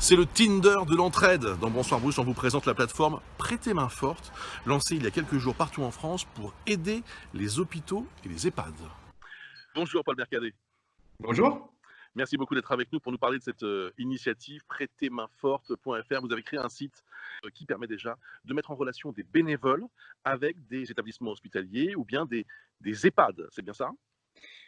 C'est le Tinder de l'entraide. Dans Bonsoir Bruce, on vous présente la plateforme Prêtez main forte, lancée il y a quelques jours partout en France pour aider les hôpitaux et les EHPAD. Bonjour Paul Mercadet. Bonjour. Merci beaucoup d'être avec nous pour nous parler de cette initiative prêtermainforte.fr. Vous avez créé un site qui permet déjà de mettre en relation des bénévoles avec des établissements hospitaliers ou bien des EHPAD. C'est bien ça?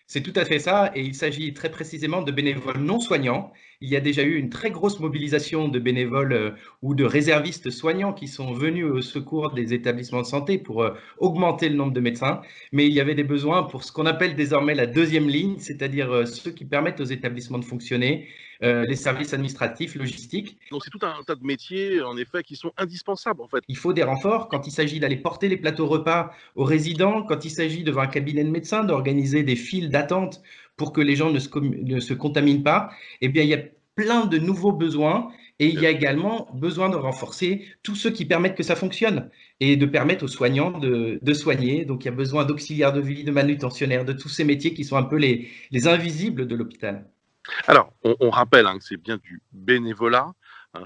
C'est tout à fait ça, et il s'agit très précisément de bénévoles non soignants. Il y a déjà eu une très grosse mobilisation de bénévoles ou de réservistes soignants qui sont venus au secours des établissements de santé pour augmenter le nombre de médecins. Mais il y avait des besoins pour ce qu'on appelle désormais la deuxième ligne, c'est-à-dire ceux qui permettent aux établissements de fonctionner, les services administratifs, logistiques. Donc c'est tout un tas de métiers en effet qui sont indispensables en fait. Il faut des renforts quand il s'agit d'aller porter les plateaux repas aux résidents, quand il s'agit devant un cabinet de médecin d'organiser des files d'attente pour que les gens ne se contaminent pas. Eh bien, il y a plein de nouveaux besoins et il y a également besoin de renforcer tous ceux qui permettent que ça fonctionne et de permettre aux soignants de soigner. Donc, il y a besoin d'auxiliaires de vie, de manutentionnaires, de tous ces métiers qui sont un peu les invisibles de l'hôpital. Alors, on rappelle que c'est bien du bénévolat,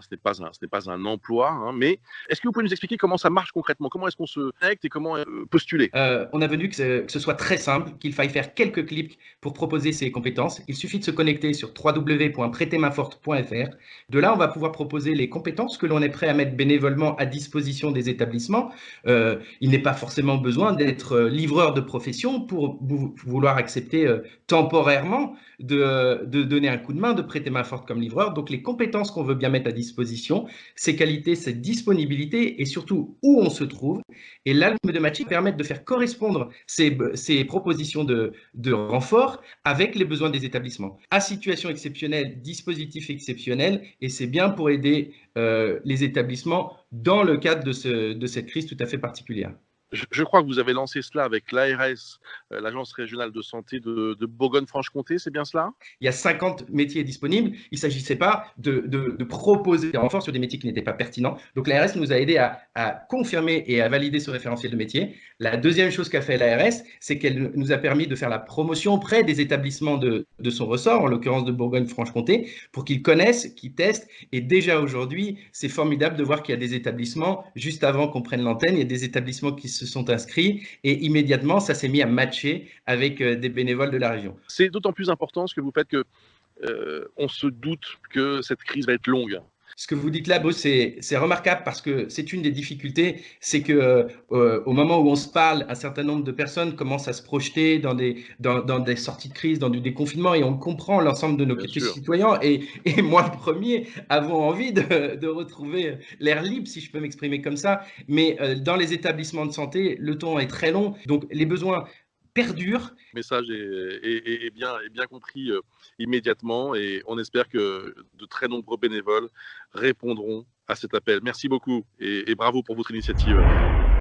ce n'est pas un emploi, mais est-ce que vous pouvez nous expliquer comment ça marche concrètement? Comment est-ce qu'on se connecte et comment postuler? On a voulu que ce soit très simple, qu'il faille faire quelques clics pour proposer ses compétences. Il suffit de se connecter sur www.prêtermainforte.fr. De là, on va pouvoir proposer les compétences que l'on est prêt à mettre bénévolement à disposition des établissements. Il n'est pas forcément besoin d'être livreur de profession pour vouloir accepter temporairement de donner un coup de main, de prêter main forte comme livreur. Donc, les compétences qu'on veut bien mettre à disposition, ses qualités, cette disponibilité et surtout où on se trouve. Et l'algorithme de matching permet de faire correspondre ces propositions de renfort avec les besoins des établissements. À situation exceptionnelle, dispositif exceptionnel, et c'est bien pour aider les établissements dans le cadre de cette crise tout à fait particulière. Je crois que vous avez lancé cela avec l'ARS, l'Agence régionale de santé de Bourgogne-Franche-Comté, c'est bien cela? Il y a 50 métiers disponibles. Il ne s'agissait pas de proposer des renforts sur des métiers qui n'étaient pas pertinents. Donc l'ARS nous a aidés à confirmer et à valider ce référentiel de métier. La deuxième chose qu'a fait l'ARS, c'est qu'elle nous a permis de faire la promotion auprès des établissements de son ressort, en l'occurrence de Bourgogne-Franche-Comté, pour qu'ils connaissent, qu'ils testent. Et déjà aujourd'hui, c'est formidable de voir qu'il y a des établissements, juste avant qu'on prenne l'antenne, il y a des établissements qui se sont inscrits et immédiatement, ça s'est mis à matcher avec des bénévoles de la région. C'est d'autant plus important ce que vous faites que on se doute que cette crise va être longue. Ce que vous dites là, Bo, c'est remarquable parce que c'est une des difficultés, c'est que au moment où on se parle, un certain nombre de personnes commencent à se projeter dans des sorties de crise, dans du déconfinement, et on comprend l'ensemble de nos citoyens, et moi le premier, avons envie de retrouver l'air libre, si je peux m'exprimer comme ça, mais dans les établissements de santé, le temps est très long, donc les besoins perdure. Le message est bien compris immédiatement et on espère que de très nombreux bénévoles répondront à cet appel. Merci beaucoup et bravo pour votre initiative.